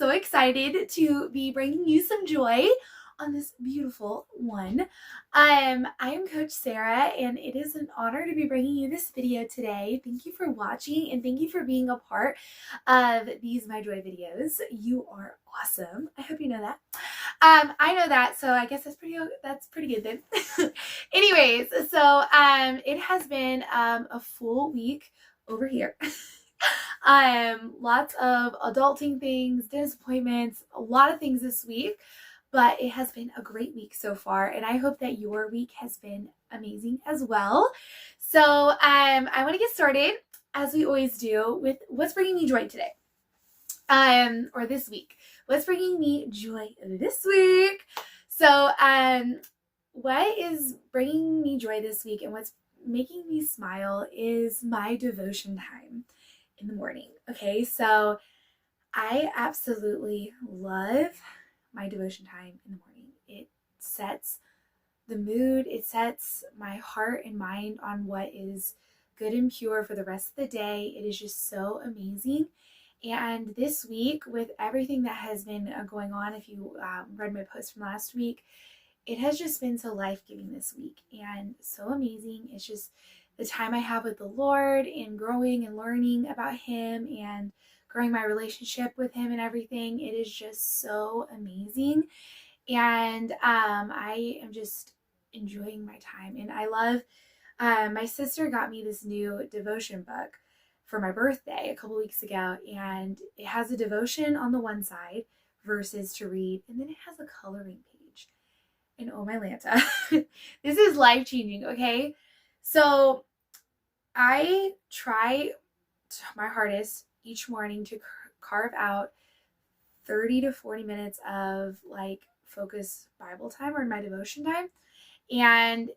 so excited to be bringing you some joy on this beautiful one. I am Coach Sarah, and it is an honor to be bringing you this video today. Thank you for watching, and thank you for being a part of these My Joy videos. You are awesome. I hope you know that. I know that, so I guess that's pretty good then. Anyways, so it has been a full week over here. Lots of adulting things, dentist appointments, a lot of things this week, but it has been a great week so far, and I hope that your week has been amazing as well. So I want to get started, as we always do, with what's bringing me joy today, or this week. What's bringing me joy this week? So what is bringing me joy this week and what's making me smile is my devotion time in the morning. Okay, so I absolutely love my devotion time in the morning. It sets the mood, it sets my heart and mind on what is good and pure for the rest of the day. It is just so amazing. And this week, with everything that has been going on, if you read my post from last week, it has just been so life-giving this week and so amazing. It's just the time I have with the Lord and growing and learning about Him and growing my relationship with Him and everything. It is just so amazing. And I am just enjoying my time. And I love, my sister got me this new devotion book for my birthday a couple weeks ago, and it has a devotion on the one side, verses to read, and then it has a coloring page. And oh my Lanta, this is life-changing, okay? So I try my hardest each morning to carve out 30 to 40 minutes of like focused Bible time or my devotion time. And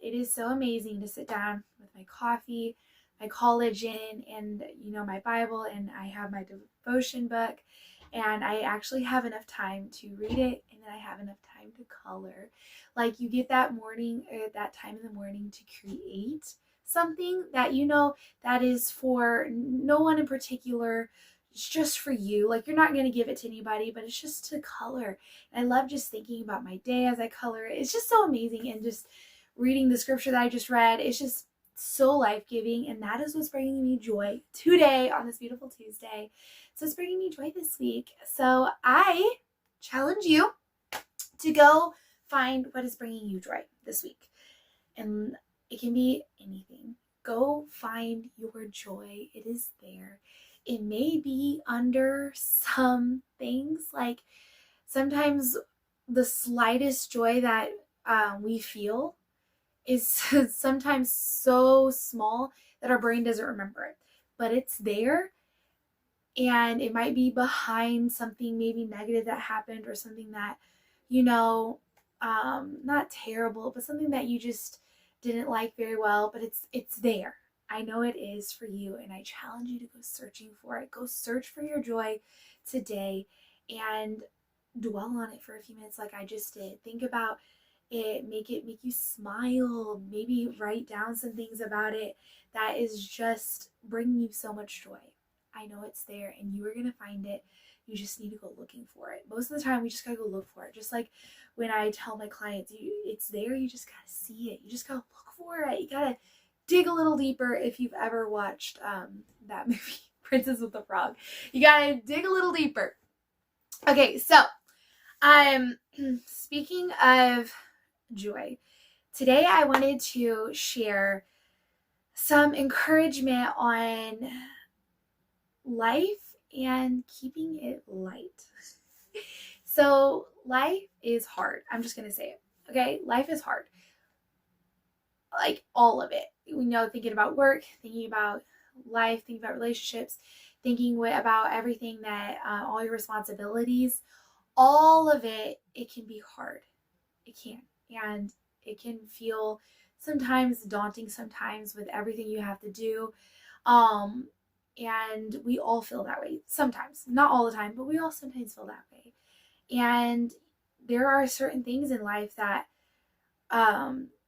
it is so amazing to sit down with my coffee, my collagen, and my Bible, and I have my devotion book, and I actually have enough time to read it, and then I have enough time to color. Like, you get that morning or that time in the morning to create something that that is for no one in particular. It's just for you. Like, you're not going to give it to anybody, but it's just to color. And I love just thinking about my day as I color it. It's just so amazing. And just reading the scripture that I just read, it's just so life-giving. And that is what's bringing me joy today on this beautiful Tuesday. So it's bringing me joy this week. So I challenge you to go find what is bringing you joy this week. And it can be anything. Go find your joy. It is there. It may be under some things, like sometimes the slightest joy that we feel is sometimes so small that our brain doesn't remember it, but it's there. And it might be behind something maybe negative that happened, or something that, not terrible, but something that you just didn't like very well, but it's there. I know it is for you, and I challenge you to go searching for it. Go search for your joy today and dwell on it for a few minutes like I just did. Think about it, make you smile, maybe write down some things about it that is just bringing you so much joy. I know it's there, and you are going to find it. You just need to go looking for it. Most of the time, we just got to go look for it. Just like when I tell my clients, it's there, you just got to see it. You just got to look for it. You got to dig a little deeper. If you've ever watched that movie, Princess with the Frog, you got to dig a little deeper. Okay, so speaking of joy, today I wanted to share some encouragement on life and keeping it light. So life is hard. I'm just going to say it. Okay? Life is hard. Like, all of it. Thinking about work, thinking about life, thinking about relationships, thinking about everything that, all your responsibilities, all of it, it can be hard. It can. And it can feel sometimes daunting sometimes with everything you have to do. And we all feel that way sometimes. Not all the time, but we all sometimes feel that way. And there are certain things in life that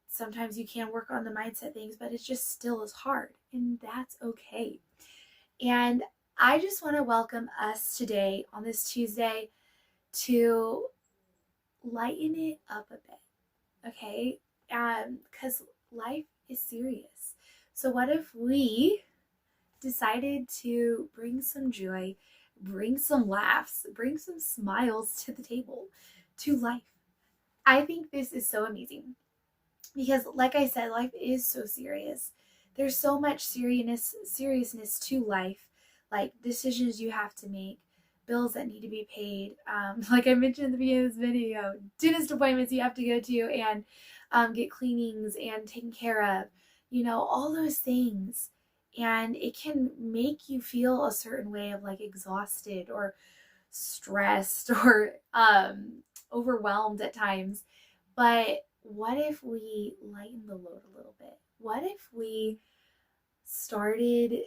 sometimes you can work on the mindset things, but it just still is hard. And that's okay. And I just want to welcome us today on this Tuesday to lighten it up a bit, okay? Because life is serious. So, what if we decided to bring some joy, bring some laughs, bring some smiles to the table, to life? I think this is so amazing because, like I said, life is so serious. There's so much seriousness to life, like decisions you have to make, bills that need to be paid, like I mentioned at the beginning of this video, dentist appointments you have to go to, and get cleanings and taken care of, all those things. And it can make you feel a certain way of like exhausted or stressed or overwhelmed at times. But what if we lighten the load a little bit? What if we started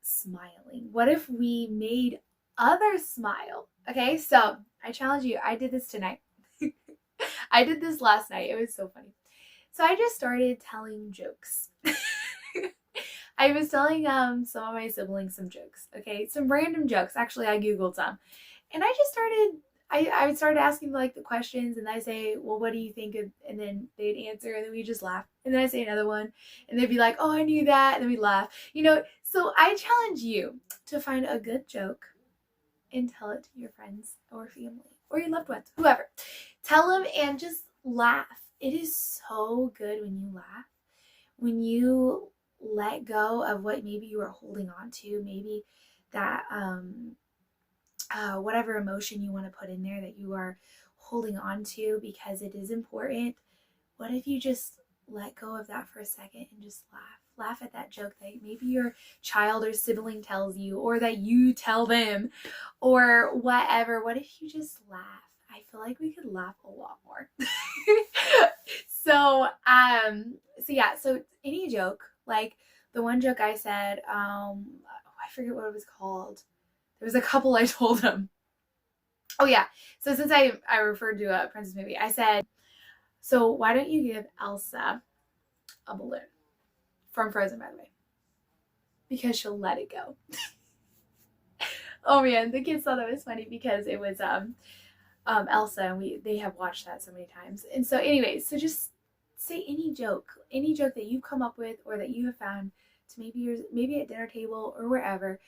smiling? What if we made others smile? Okay, so I challenge you. I did this tonight. I did this last night. It was so funny. So I just started telling jokes. I was telling some of my siblings some jokes, okay? Some random jokes. Actually, I Googled some. And I just started I started asking like the questions, and I say, well, what do you think? And then they'd answer, and then we just laugh. And then I say another one, and they'd be like, oh, I knew that. And then we laugh. So I challenge you to find a good joke and tell it to your friends or family or your loved ones, whoever. Tell them and just laugh. It is so good when you laugh, when you let go of what maybe you are holding on to, maybe that whatever emotion you want to put in there that you are holding on to because it is important. What if you just let go of that for a second and just laugh? Laugh at that joke that maybe your child or sibling tells you, or that you tell them, or whatever. What if you just laugh? I feel like we could laugh a lot more. So any joke, like the one joke I said, I forget what it was called. There was a couple I told him. Oh yeah. So since I referred to a princess movie, I said, so why don't you give Elsa a balloon from Frozen, by the way, because she'll let it go. Oh man, the kids thought that was funny because it was Elsa, and they have watched that so many times. And so, anyways, so just say any joke that you've come up with or that you have found to maybe at dinner table or wherever,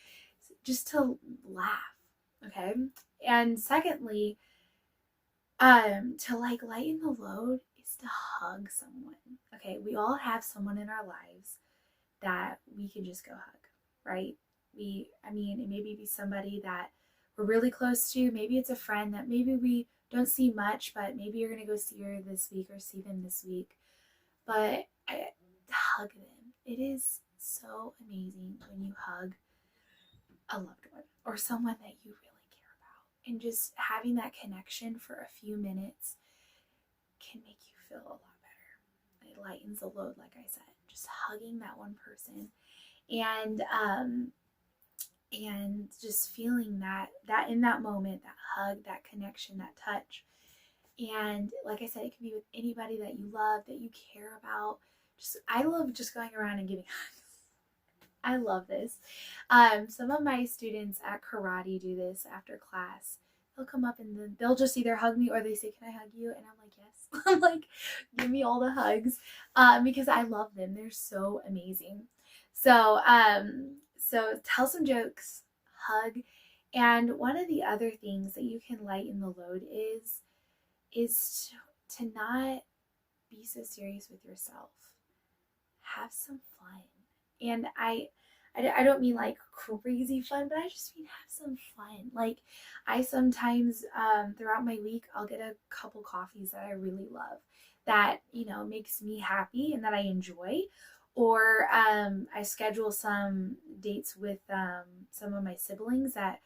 just to laugh, okay? And secondly, to like lighten the load is to hug someone. Okay, we all have someone in our lives that we can just go hug, right? It maybe be somebody that we're really close to. Maybe it's a friend that maybe we don't see much, but maybe you're gonna go see her this week or see them this week. But hug them. It is so amazing when you hug a loved one or someone that you really care about. And just having that connection for a few minutes can make you feel a lot better. It lightens the load, like I said. Just hugging that one person and just feeling that in that moment, that hug, that connection, that touch. And like I said, it can be with anybody that you love, that you care about. I love just going around and giving hugs. I love this. Some of my students at karate do this after class. They'll come up and then they'll just either hug me or they say, can I hug you? And I'm like, yes. I'm like, give me all the hugs, because I love them. They're so amazing. So tell some jokes, hug. And one of the other things that you can lighten the load is to not be so serious with yourself. Have some fun. And I don't mean like crazy fun, but I just mean have some fun. Like I sometimes throughout my week, I'll get a couple coffees that I really love that, makes me happy and that I enjoy. Or I schedule some dates with some of my siblings that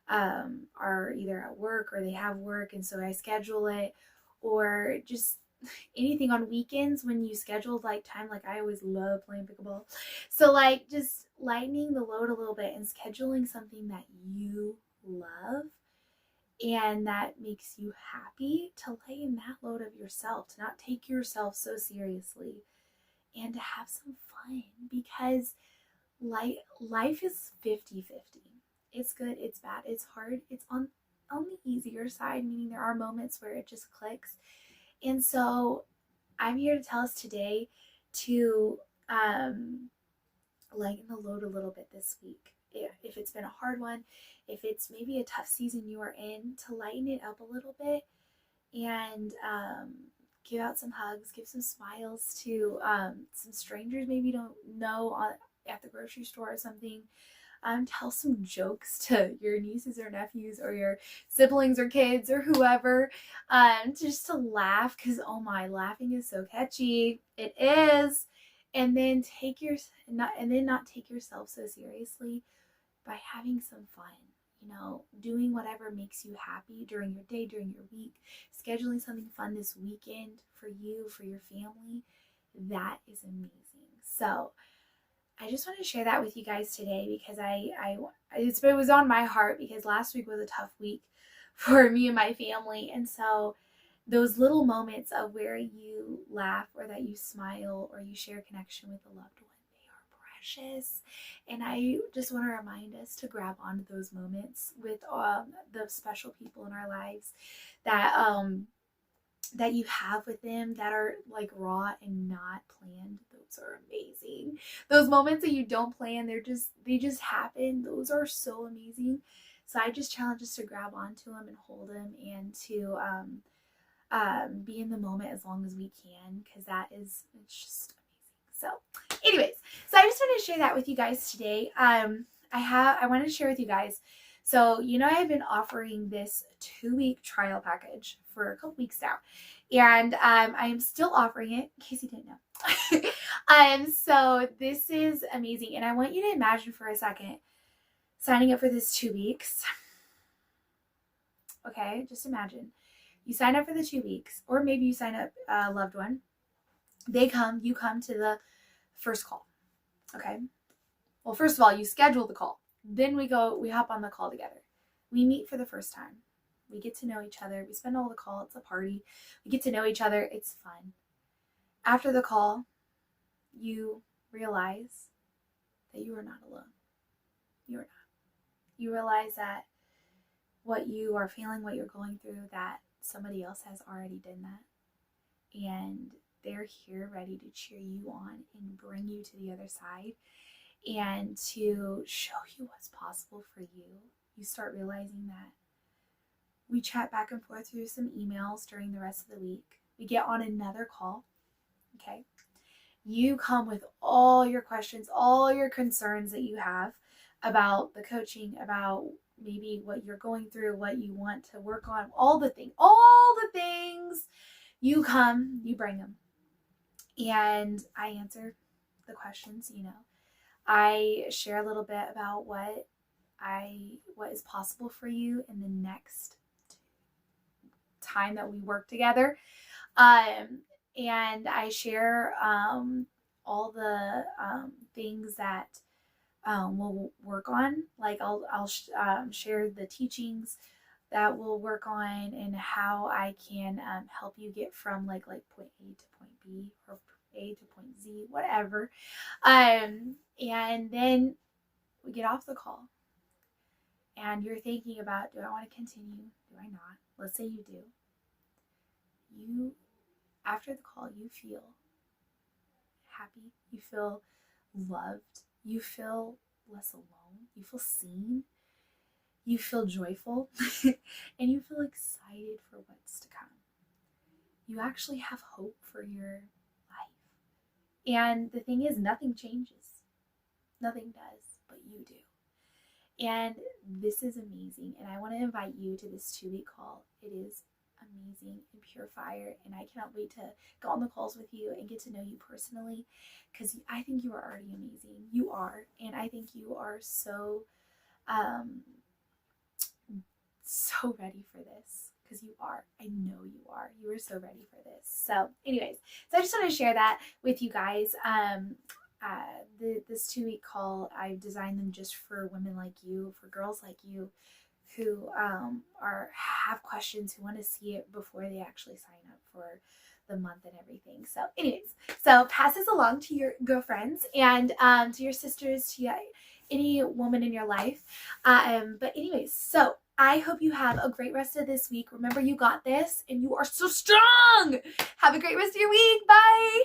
are either at work or they have work, and so I schedule it. Or just anything on weekends when you schedule like time, like I always love playing pickleball. So like just lightening the load a little bit and scheduling something that you love and that makes you happy, to lighten that load of yourself, to not take yourself so seriously, and to have some fun, because life is 50-50. It's good, it's bad, it's hard, it's on the easier side, meaning there are moments where it just clicks. And so I'm here to tell us today to lighten the load a little bit this week. If it's been a hard one, if it's maybe a tough season you are in, to lighten it up a little bit and give out some hugs, give some smiles to some strangers maybe you don't know at the grocery store or something. Tell some jokes to your nieces or nephews or your siblings or kids or whoever, just to laugh, because oh my, laughing is so catchy. It is. And then not take yourself so seriously by having some fun. Doing whatever makes you happy during your day, during your week, scheduling something fun this weekend for you, for your family. That is amazing. So I just want to share that with you guys today because it was on my heart, because last week was a tough week for me and my family. And so those little moments of where you laugh or that you smile or you share connection with a loved one, they are precious. And I just want to remind us to grab onto those moments with the special people in our lives that you have with them, that are like raw and not planned. Those are amazing. Those moments that you don't plan, they just happen. Those are so amazing. So I just challenge us to grab onto them and hold them, and to be in the moment as long as we can, because it's just amazing. So anyways, so I just wanted to share that with you guys today. I wanted to share with you guys. So, I've been offering this 2-week trial package for a couple weeks now, and I am still offering it, in case you didn't know. So this is amazing, and I want you to imagine for a second signing up for this 2 weeks. Okay, just imagine. You sign up for the 2 weeks, or maybe you sign up a loved one. You come to the first call. Okay. Well, first of all, you schedule the call. Then we hop on the call together. We meet for the first time. We get to know each other. We spend all the call. It's a party. We get to know each other. It's fun. After the call, you realize that you are not alone. You are not. You realize that what you are feeling, what you're going through, that somebody else has already done that. And they're here ready to cheer you on and bring you to the other side, and to show you what's possible for you. You start realizing that we chat back and forth through some emails during the rest of the week. We get on another call. Okay. You come with all your questions, all your concerns that you have about the coaching, about maybe what you're going through, what you want to work on, all the things. You come, you bring them. And I answer the questions, I share a little bit about what is possible for you in the next time that we work together. And I share all the things that we'll work on. Like I'll share the teachings that we'll work on, and how I can help you get from like point A to point B, or A to point Z, whatever. And then we get off the call, and you're thinking about, do I want to continue? Do I not? Let's say you do. After the call, you feel happy. You feel loved. You feel less alone. You feel seen. You feel joyful. And you feel excited for what's to come. You actually have hope for your life. And the thing is, nothing changes. Nothing does, but you do. And this is amazing. And I want to invite you to this 2-week call. It is amazing and pure fire. And I cannot wait to go on the calls with you and get to know you personally, because I think you are already amazing. You are. And I think you are so ready for this, because you are. I know you are. You are so ready for this. So anyways, so I just want to share that with you guys. This 2-week call, I've designed them just for women like you, for girls like you, who have questions, who want to see it before they actually sign up for the month and everything. So anyways, so pass this along to your girlfriends and to your sisters, to any woman in your life. But anyways, so I hope you have a great rest of this week. Remember, you got this and you are so strong. Have a great rest of your week. Bye.